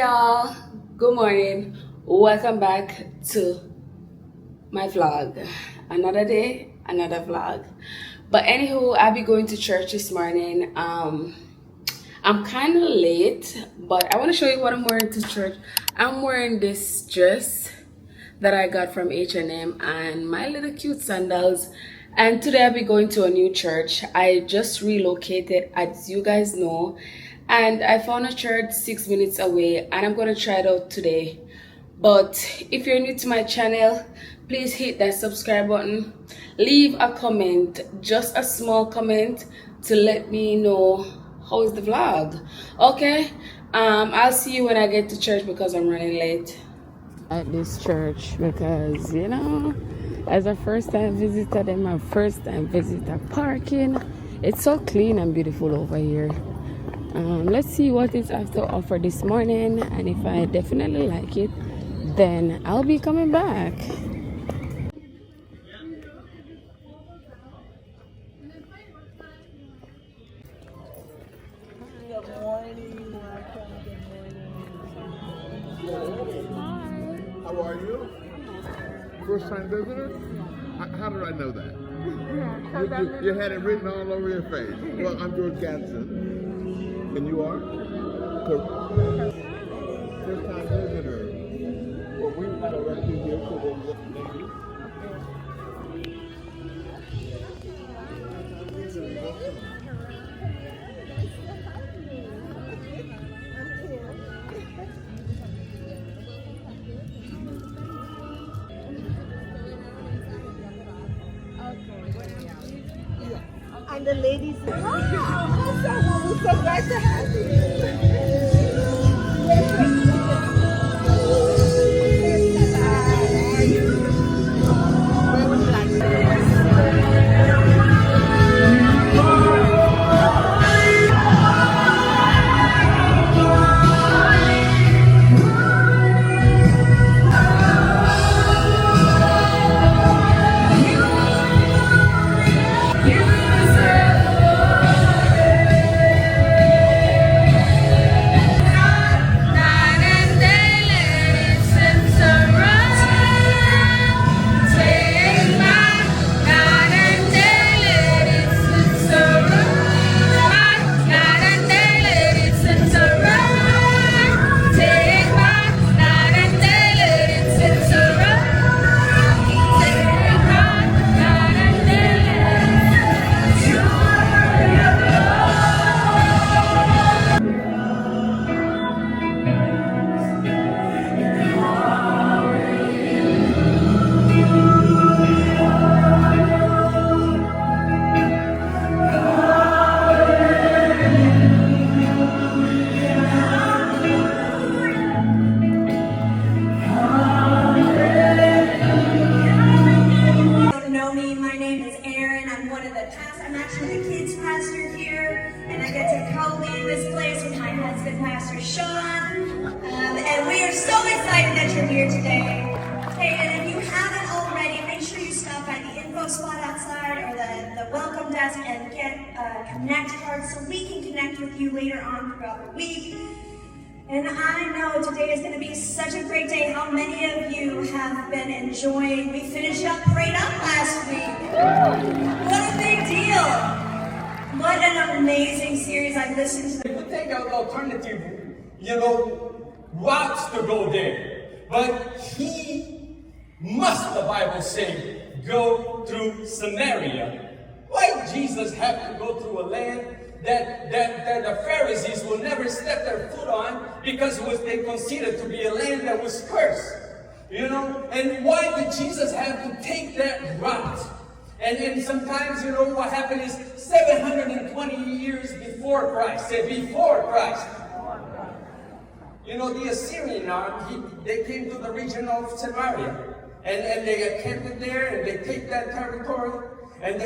y'all, good morning. Welcome back to my vlog. Another day, another vlog. But anywho, I'll be going to church this morning. I'm kind of late, but I want to show you what I'm wearing to church. I'm wearing this dress that I got from H&M and my little cute sandals. And today I'll be going to a new church. I just relocated, as you guys know, and I found a church 6 minutes away, and I'm going to try it out today. But if you're new to my channel, please hit that subscribe button, leave a comment, just a small comment, to let me know how is the vlog. Okay, I'll see you when I get to church because I'm running late at this church, because you know, as a first time visitor, then my first time visitor parking, it's so clean and beautiful over here. Let's see what it has to offer this morning, and if I definitely like it, then I'll be coming back. Good morning, welcome, good morning. How are you? First time visitor? How did I know that? You had it written all over your face. Well, I'm George Gadsden. And you are? First time visitor. Well, we direct you here to the lady. And the ladies, wow, awesome. We're so glad to have you. Where would you like to go? I'm actually the kids pastor here, and I get to co-lead this place with my husband, Pastor Sean. And we are so excited that you're here today. Hey, and if you haven't already, make sure you stop by the info spot outside or the welcome desk and get a connect card so we can connect with you later on throughout the week. And I know today is going to be such a great day. How many of you have been enjoying? We finished up Prayed Up last week. What a big deal. What an amazing series I've listened to. You could take an alternative, routes to go there. But he must, the Bible say, go through Samaria. Why Jesus have to go through a land that the Pharisees will never step their foot on, because they considered to be a land that was cursed, And why did Jesus have to take that route? And then sometimes, what happened is 720 years before Christ. Say before Christ. The Assyrian army, they came to the region of Samaria, and they camped there, and they take that territory. And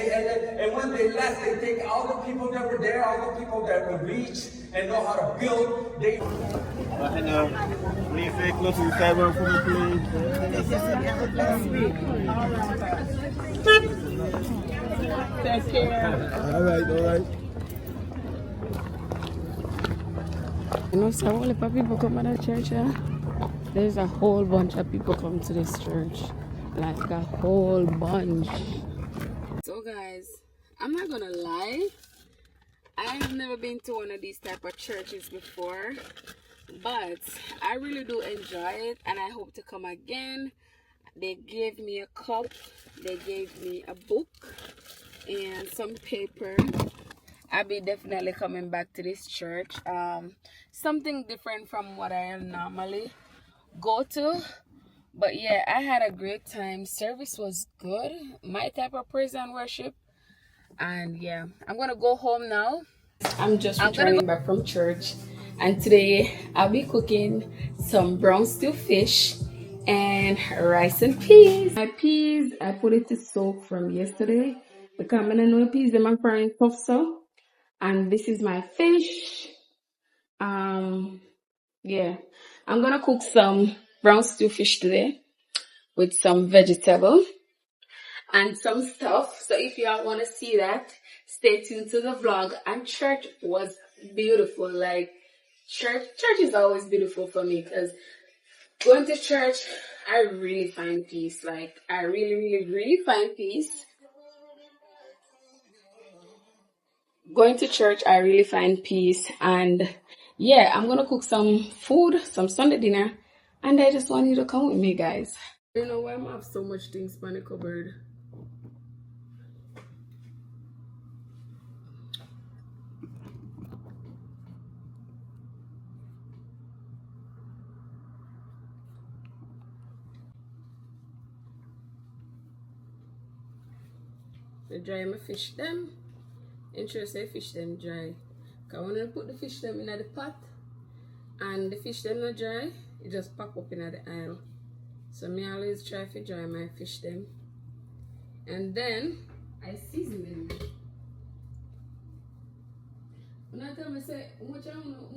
when they left, they take all the people that were there, all the people that were rich and know how to build. Hello. Please stay close to the sidewalk for me, please. Take care. All right, all right. You know, so only people come to the church, yeah? There's a whole bunch of people come to this church. Like a whole bunch. So guys, I'm not gonna lie. I've never been to one of these type of churches before. But I really do enjoy it and I hope to come again. They gave me a cup. They gave me a book and some paper. I'll be definitely coming back to this church. Something different from what I normally go to. But yeah, I had a great time. Service was good. My type of praise and worship. And yeah, I'm gonna go home now. I'm just returning back from church. And today I'll be cooking some brown stew fish and rice and peas. My peas, I put it to soak from yesterday because I know peas them are frying tough so. And this is my fish. Yeah, I'm gonna cook some brown stew fish today with some vegetable and some stuff. So if y'all want to see that, stay tuned to the vlog. And church was beautiful. Like church is always beautiful for me because going to church, I really find peace. Like I really find peace. Going to church, I really find peace. And yeah, I'm gonna cook some food, some Sunday dinner, and I just want you to come with me, guys. I don't know why I have so much things in the cupboard. I dry my fish them. Ensure say fish them dry. Cause when I put the fish them in the pot and the fish them not dry, it just pop up in the aisle. So me always try to dry my fish them. And then I season them. When I tell me say, much I don't know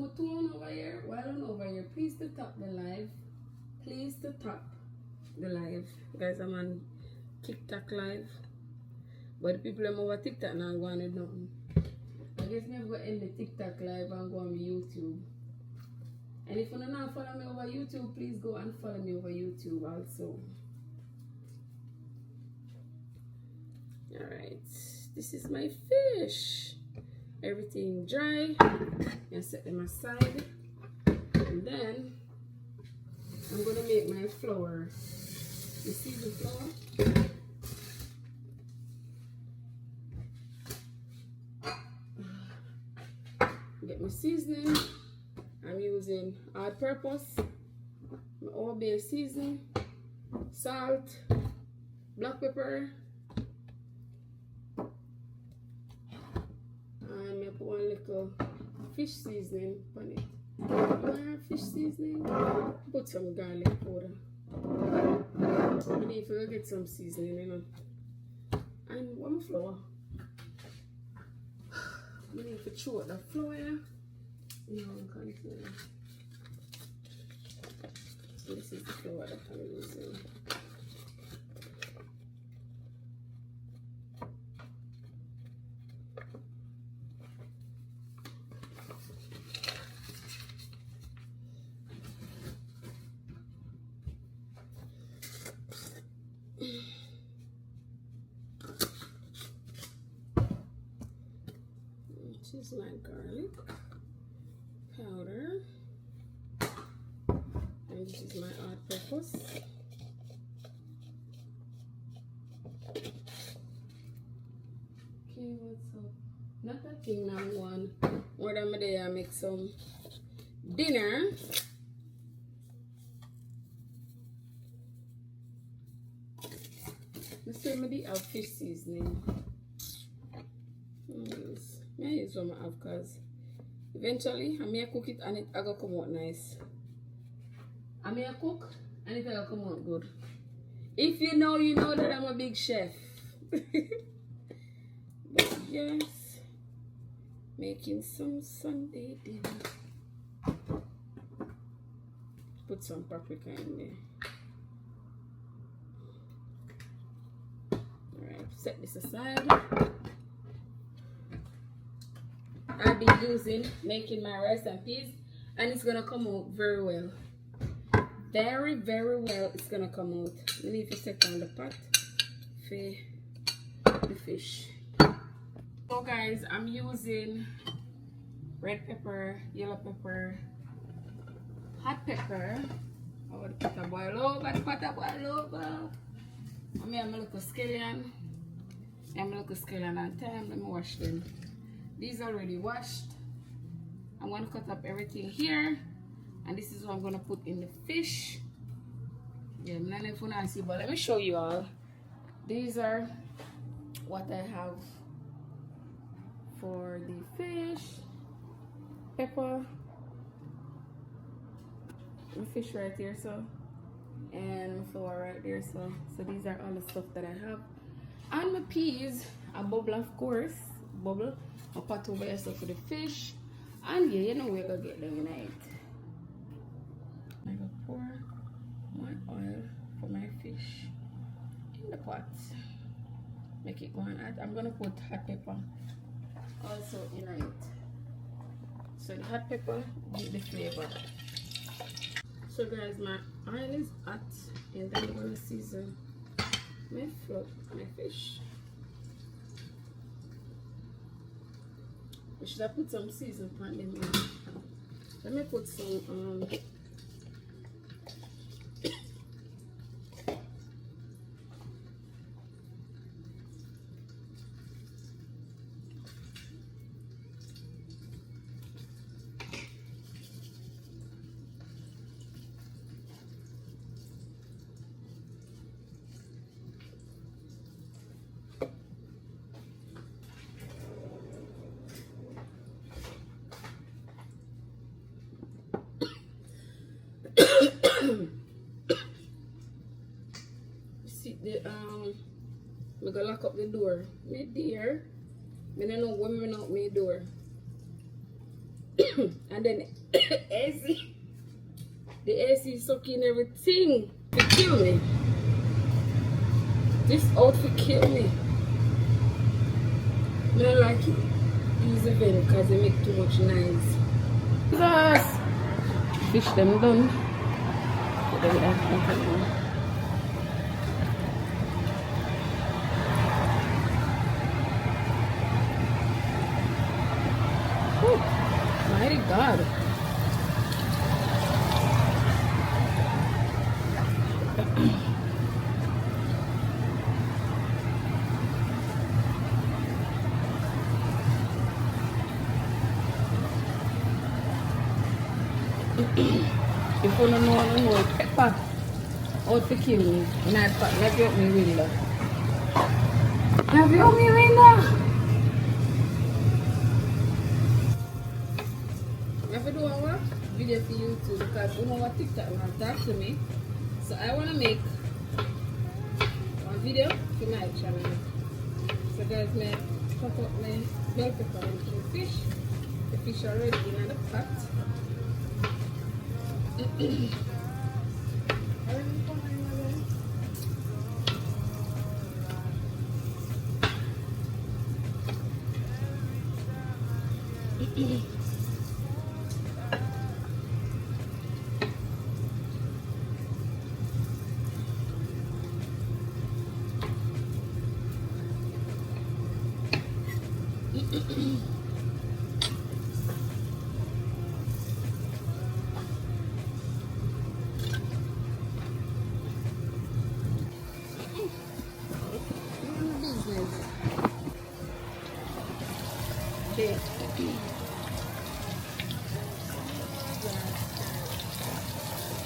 over here, why don't over here, please to tap the live. Please to tap the live. Guys, I'm on TikTok live. But the people I'm over TikTok now going to nothing. I guess me go end the TikTok live and go on YouTube. And if you don't know follow me over YouTube, please go and follow me over YouTube also. Alright, this is my fish. Everything dry. And set them aside. And then I'm gonna make my flour. You see the flour? Get my seasoning. I'm using all-purpose, my all-base seasoning, salt, black pepper, and I put one little fish seasoning on it. When I have fish seasoning, put some garlic powder. I need to get some seasoning, you know. And one flour. I need to throw the flour. Container. So this is the flour that I'm using. This is my garlic powder, and this is my all-purpose. Okay, what's up? Not that thing now one. More than my day I make some dinner. Let's say maybe I'll fish seasoning. I use what I have because eventually I may cook it and it will come out nice. I may cook and it will come out good. If you know, you know that I'm a big chef. But yes, making some Sunday dinner. Put some paprika in there. Alright, set this aside. I'll be making my rice and peas. and it's gonna come out very well. Very, very well. It's gonna come out. We need to set on the pot for the fish. So guys, I'm using red pepper, yellow pepper, hot pepper. Oh, the pot boil over, the pot boil over. I'm a little scallion. I'm a little scallion on time. Let me wash them. These are already washed. I'm gonna cut up everything here, and this is what I'm gonna put in the fish. Yeah, I'm not know if you can see, but let me show you all. These are what I have for the fish. Pepper, the fish right here, so, and flour right there, so these are all the stuff that I have. And my peas, a bubble, of course, bubble. A pot over here, so for the fish. And yeah, you know we're gonna get them in it. I'm gonna pour my oil for my fish in the pot. Make it go on hot. I'm gonna put hot pepper also in it. So the hot pepper give the flavor. So guys, my oil is hot, and then I'm gonna season my fish. Should I put some season on them? Let me put some see the we gonna lock up the door. Me dear, I don't know when we out my door. And then AC, the AC sucking everything to kill me. This outfit kill me. I don't like it. Use the vent because they make too much noise. Jesus! Fish them done. Mighty God. If you don't know pepper, out to kill me. And I thought, let you up my window. Have you up my window? If I do a what? Video for YouTube because you know what TikTok want to talk to me. So I want to make one video for my channel. So guys, I cut up my bell pepper and the fish. The fish already in the pot.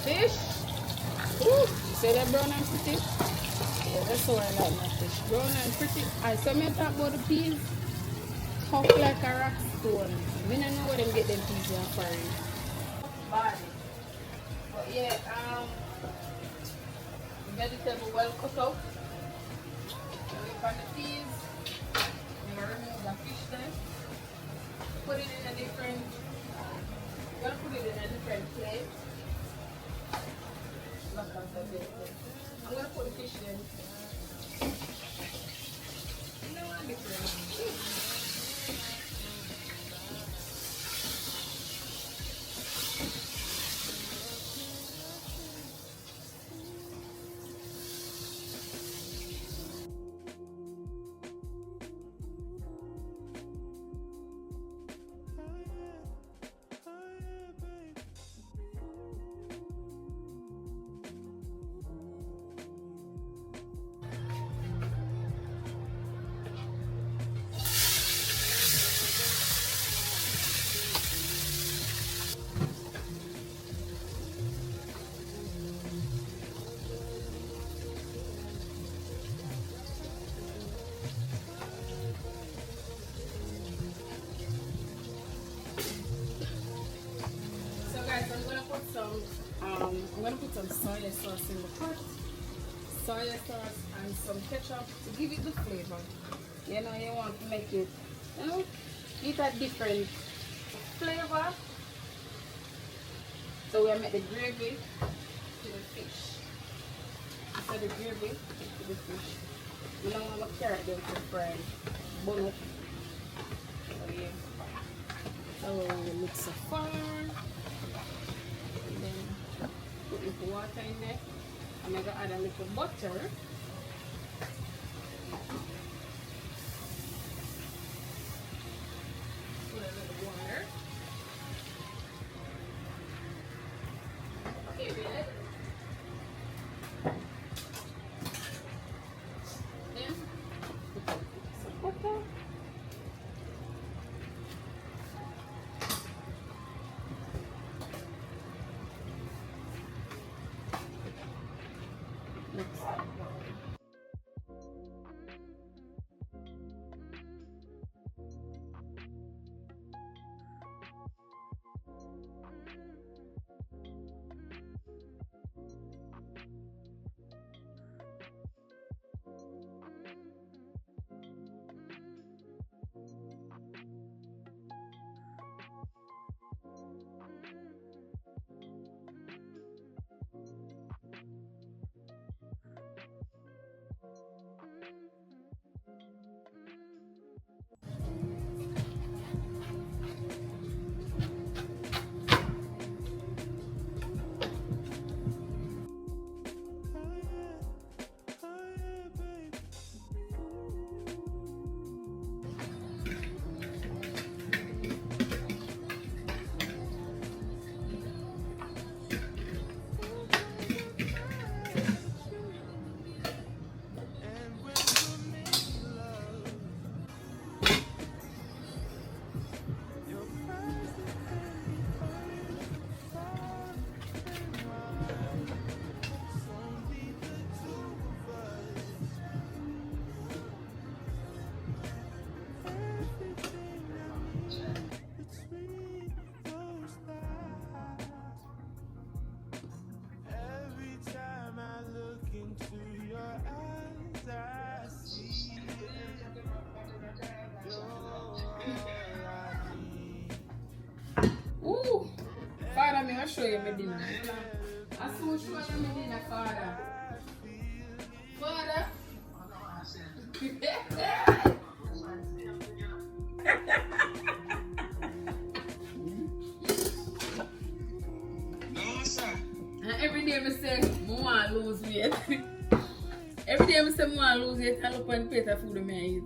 Fish? Ooh, see that brown and pretty? Yeah, that's how I like my fish. Brown and pretty. I saw me talk about the peas. Tough like a rock stone. I don't know where them get them peas in foreign. Body. But yeah, vegetable well cut out. We put the peas. We're gonna remove the fish then. Put it in a different. We're gonna put it in a different plate. I'm gonna put the fish in. You know what different. going to put some soy sauce in the pot. Soy sauce and some ketchup to give it the flavor. You know, you want to make it, you know, eat a different flavor. So we make the gravy to the fish. So the gravy to the fish. You don't want to carrot them to fry. Bun up. So yeah. So we mix the far. And then put little water in there. I'm going to add a little butter. Put a little water. Period. Then put some butter. Mix it. Ooh, Father, I'm going to show you my dinner. I soon show you my dinner, Father. Father. No, sir. And every day I say, I want to lose weight. Every day I say, I want to lose weight and look on the plate of food I eat.